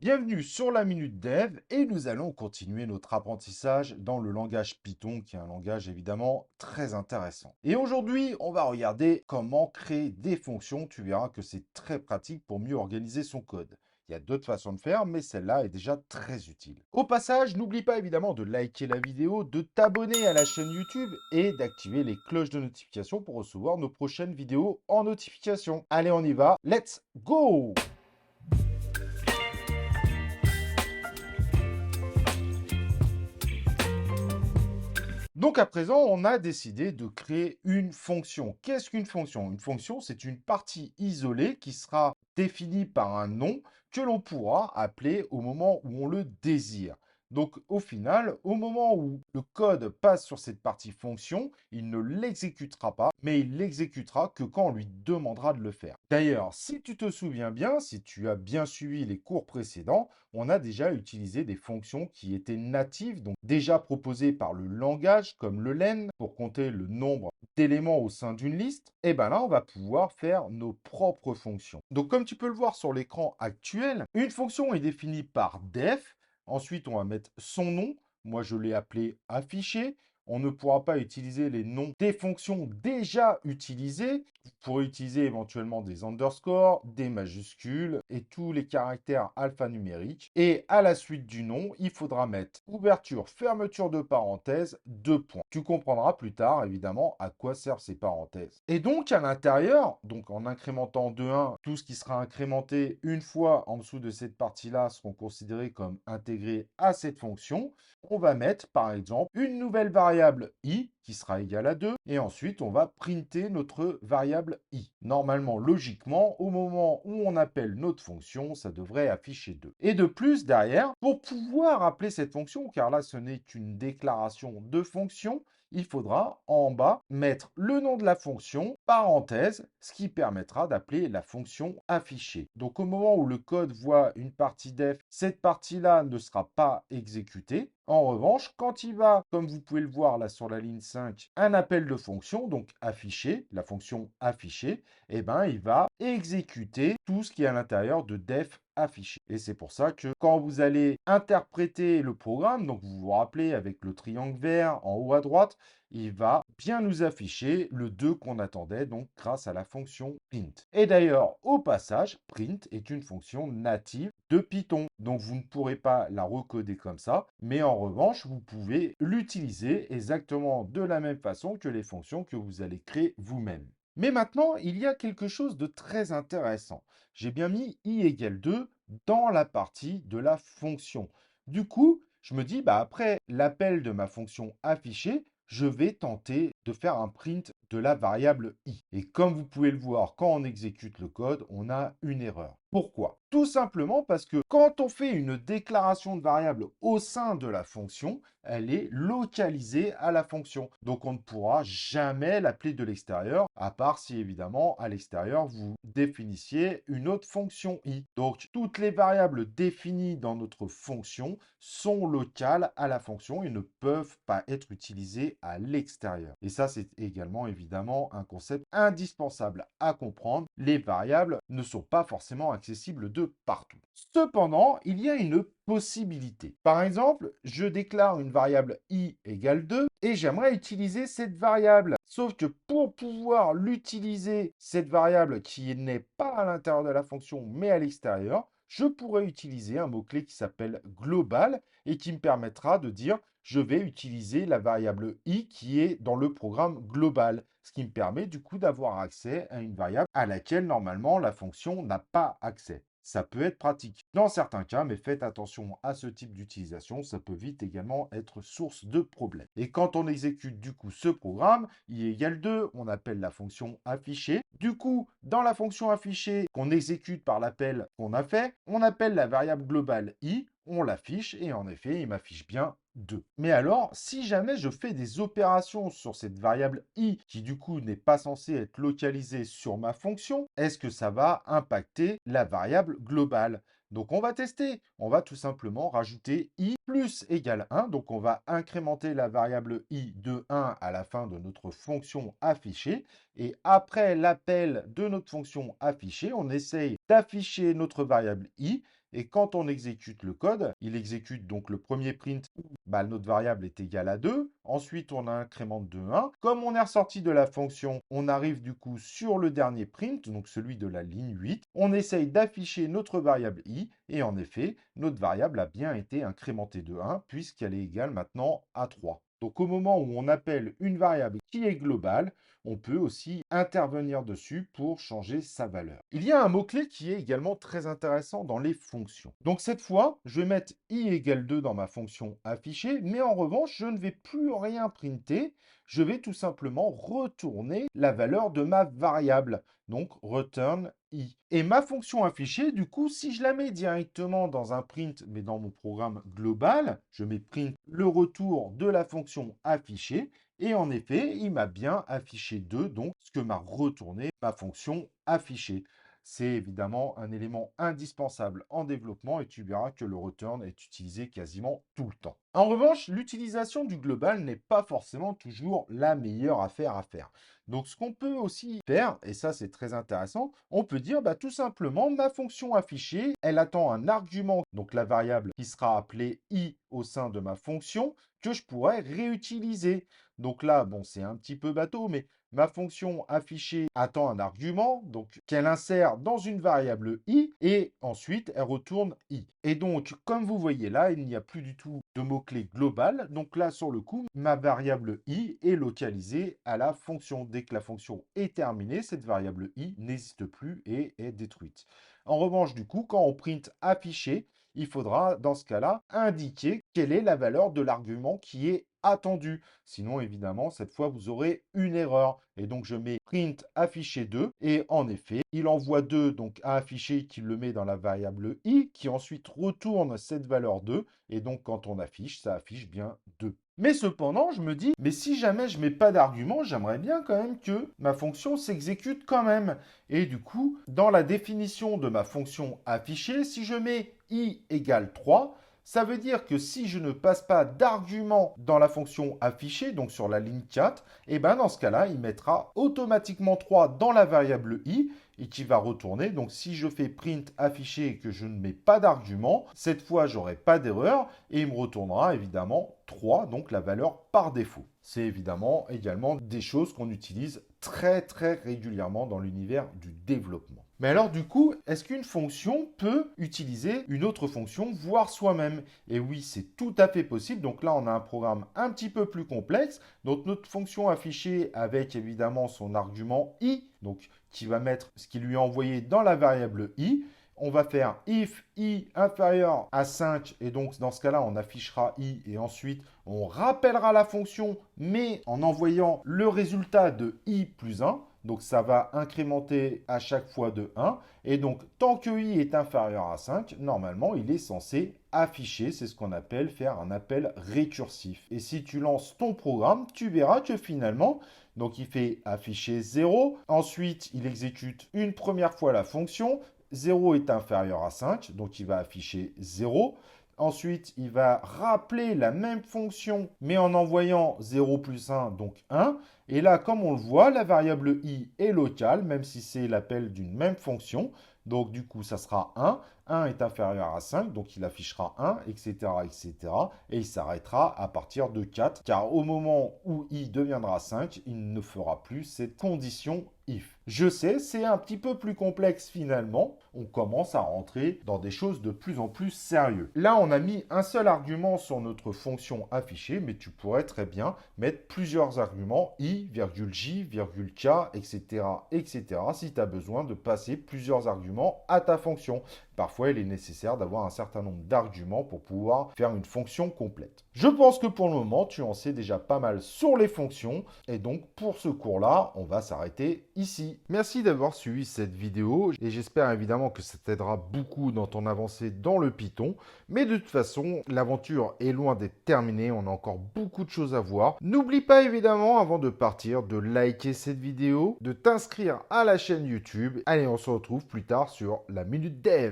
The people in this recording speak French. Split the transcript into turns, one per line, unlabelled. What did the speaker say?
Bienvenue sur la Minute Dev et nous allons continuer notre apprentissage dans le langage Python qui est un langage évidemment très intéressant. Et aujourd'hui, on va regarder comment créer des fonctions. Tu verras que c'est très pratique pour mieux organiser son code. Il y a d'autres façons de faire, mais celle-là est déjà très utile. Au passage, n'oublie pas évidemment de liker la vidéo, de t'abonner à la chaîne YouTube et d'activer les cloches de notification pour recevoir nos prochaines vidéos en notification. Allez, on y va. Let's go! Donc à présent, on a décidé de créer une fonction. Qu'est-ce qu'une fonction? Une fonction, c'est une partie isolée qui sera définie par un nom que l'on pourra appeler au moment où on le désire. Donc au final, au moment où le code passe sur cette partie fonction, il ne l'exécutera pas, mais il l'exécutera que quand on lui demandera de le faire. D'ailleurs, si tu te souviens bien, si tu as bien suivi les cours précédents, on a déjà utilisé des fonctions qui étaient natives, donc déjà proposées par le langage, comme le len, pour compter le nombre d'éléments au sein d'une liste. Et bien là, on va pouvoir faire nos propres fonctions. Donc comme tu peux le voir sur l'écran actuel, une fonction est définie par def. Ensuite, on va mettre son nom. Moi, je l'ai appelé affiché. On ne pourra pas utiliser les noms des fonctions déjà utilisées. Vous pourrez utiliser éventuellement des underscores, des majuscules et tous les caractères alphanumériques. Et à la suite du nom, il faudra mettre ouverture, fermeture de parenthèse, deux points. Tu comprendras plus tard, évidemment, à quoi servent ces parenthèses. Et donc, à l'intérieur, donc en incrémentant de 1, tout ce qui sera incrémenté une fois en dessous de cette partie-là seront considérés comme intégrés à cette fonction. On va mettre, par exemple, une nouvelle variable i qui sera égale à 2, et ensuite on va printer notre variable i. Normalement, logiquement, au moment où on appelle notre fonction, ça devrait afficher 2. Et de plus, derrière, pour pouvoir appeler cette fonction, car là ce n'est qu'une déclaration de fonction, il faudra en bas mettre le nom de la fonction, parenthèse, ce qui permettra d'appeler la fonction affichée. Donc au moment où le code voit une partie def, cette partie-là ne sera pas exécutée. En revanche, quand il va, comme vous pouvez le voir là sur la ligne 5, un appel de fonction, donc affiché, la fonction affichée, eh ben, il va exécuter tout ce qui est à l'intérieur de def affiché. Et c'est pour ça que quand vous allez interpréter le programme, donc vous vous rappelez avec le triangle vert en haut à droite, il va bien nous afficher le 2 qu'on attendait, donc grâce à la fonction print. Et d'ailleurs, au passage, print est une fonction native de Python. Donc vous ne pourrez pas la recoder comme ça, mais en revanche, vous pouvez l'utiliser exactement de la même façon que les fonctions que vous allez créer vous-même. Mais maintenant, il y a quelque chose de très intéressant. J'ai bien mis i égale 2 dans la partie de la fonction. Du coup, je me dis, bah, après l'appel de ma fonction affichée, je vais tenter de faire un print de la variable i. Et comme vous pouvez le voir, quand on exécute le code, on a une erreur. Pourquoi? Tout simplement parce que quand on fait une déclaration de variable au sein de la fonction, elle est localisée à la fonction. Donc on ne pourra jamais l'appeler de l'extérieur, à part si évidemment à l'extérieur vous définissiez une autre fonction i. Donc toutes les variables définies dans notre fonction sont locales à la fonction et ne peuvent pas être utilisées à l'extérieur. Et ça, c'est également évidemment un concept indispensable à comprendre. Les variables ne sont pas forcément accessibles de partout. Cependant, il y a une possibilité. Par exemple, je déclare une variable i égale 2 et j'aimerais utiliser cette variable. Sauf que pour pouvoir l'utiliser, cette variable qui n'est pas à l'intérieur de la fonction mais à l'extérieur, je pourrais utiliser un mot-clé qui s'appelle global et qui me permettra de dire je vais utiliser la variable i qui est dans le programme global, ce qui me permet du coup d'avoir accès à une variable à laquelle normalement la fonction n'a pas accès. Ça peut être pratique dans certains cas, mais faites attention à ce type d'utilisation, ça peut vite également être source de problèmes. Et quand on exécute du coup ce programme, i égale 2, on appelle la fonction affichée. Du coup, dans la fonction affichée qu'on exécute par l'appel qu'on a fait, on appelle la variable globale i, on l'affiche et en effet, il m'affiche bien 2. Mais alors, si jamais je fais des opérations sur cette variable i qui du coup n'est pas censée être localisée sur ma fonction, est-ce que ça va impacter la variable globale? Donc on va tester. On va tout simplement rajouter i plus égale 1. Donc on va incrémenter la variable i de 1 à la fin de notre fonction affichée. Et après l'appel de notre fonction affichée, on essaye d'afficher notre variable i. Et quand on exécute le code, il exécute donc le premier print où notre variable est égale à 2. Ensuite, on incrémente de 1. Comme on est ressorti de la fonction, on arrive du coup sur le dernier print, donc celui de la ligne 8. On essaye d'afficher notre variable i. Et en effet, notre variable a bien été incrémentée de 1 puisqu'elle est égale maintenant à 3. Donc au moment où on appelle une variable qui est globale, on peut aussi intervenir dessus pour changer sa valeur. Il y a un mot-clé qui est également très intéressant dans les fonctions. Donc cette fois, je vais mettre i égale 2 dans ma fonction affichée, mais en revanche, je ne vais plus rien printer. Je vais tout simplement retourner la valeur de ma variable. Donc return i. Et ma fonction affichée, du coup, si je la mets directement dans un print, mais dans mon programme global, je mets print le retour de la fonction affichée. Et en effet, il m'a bien affiché 2, donc ce que m'a retourné ma fonction affichée. C'est évidemment un élément indispensable en développement et tu verras que le return est utilisé quasiment tout le temps. En revanche, l'utilisation du global n'est pas forcément toujours la meilleure affaire à faire. Donc ce qu'on peut aussi faire, et ça c'est très intéressant, on peut dire tout simplement ma fonction affichée, elle attend un argument, donc la variable qui sera appelée i au sein de ma fonction, que je pourrais réutiliser. Donc là, bon, c'est un petit peu bateau, mais ma fonction affichée attend un argument, donc qu'elle insère dans une variable i, et ensuite elle retourne i. Et donc, comme vous voyez là, il n'y a plus du tout de mot-clé global. Donc là, sur le coup, ma variable i est localisée à la fonction. Dès que la fonction est terminée, cette variable i n'existe plus et est détruite. En revanche, du coup, quand on print affiché, il faudra, dans ce cas-là, indiquer quelle est la valeur de l'argument qui est attendu. Sinon, évidemment, cette fois, vous aurez une erreur. Et donc, je mets print affiché 2. Et en effet, il envoie 2 donc, à afficher qui le met dans la variable i, qui ensuite retourne cette valeur 2. Et donc, quand on affiche, ça affiche bien 2. Mais cependant, je me dis, mais si jamais je ne mets pas d'argument, j'aimerais bien quand même que ma fonction s'exécute quand même. Et du coup, dans la définition de ma fonction affichée, si je mets i égale 3, ça veut dire que si je ne passe pas d'argument dans la fonction affichée, donc sur la ligne 4, et dans ce cas-là, il mettra automatiquement 3 dans la variable i et qui va retourner. Donc si je fais print affiché et que je ne mets pas d'argument, cette fois, j'aurai pas d'erreur et il me retournera évidemment 3, donc la valeur par défaut. C'est évidemment également des choses qu'on utilise très régulièrement dans l'univers du développement. Mais alors du coup, est-ce qu'une fonction peut utiliser une autre fonction, voire soi-même? Et oui, c'est tout à fait possible. Donc là, on a un programme un petit peu plus complexe. Donc notre fonction affichée avec évidemment son argument i, donc qui va mettre ce qui lui est envoyé dans la variable i. On va faire if i inférieur à 5 et donc dans ce cas-là, on affichera i et ensuite on rappellera la fonction mais en envoyant le résultat de i plus 1. Donc ça va incrémenter à chaque fois de 1. Et donc tant que i est inférieur à 5, normalement il est censé afficher. C'est ce qu'on appelle faire un appel récursif. Et si tu lances ton programme, tu verras que finalement, donc il fait afficher 0. Ensuite, il exécute une première fois la fonction. 0 est inférieur à 5, donc il va afficher 0. Ensuite, il va rappeler la même fonction, mais en envoyant 0 plus 1, donc 1. Et là, comme on le voit, la variable i est locale, même si c'est l'appel d'une même fonction. Donc, du coup, ça sera 1. 1 est inférieur à 5, donc il affichera 1, etc., etc. Et il s'arrêtera à partir de 4, car au moment où i deviendra 5, il ne fera plus cette condition if. Je sais, c'est un petit peu plus complexe finalement. On commence à rentrer dans des choses de plus en plus sérieuses. Là, on a mis un seul argument sur notre fonction affichée, mais tu pourrais très bien mettre plusieurs arguments, i, j, k, etc., etc., si tu as besoin de passer plusieurs arguments à ta fonction. Parfois, il est nécessaire d'avoir un certain nombre d'arguments pour pouvoir faire une fonction complète. Je pense que pour le moment, tu en sais déjà pas mal sur les fonctions. Et donc, pour ce cours-là, on va s'arrêter ici. Merci d'avoir suivi cette vidéo. Et j'espère évidemment que ça t'aidera beaucoup dans ton avancée dans le Python. Mais de toute façon, l'aventure est loin d'être terminée. On a encore beaucoup de choses à voir. N'oublie pas évidemment, avant de partir, de liker cette vidéo, de t'inscrire à la chaîne YouTube. Allez, on se retrouve plus tard sur la Minute Dev.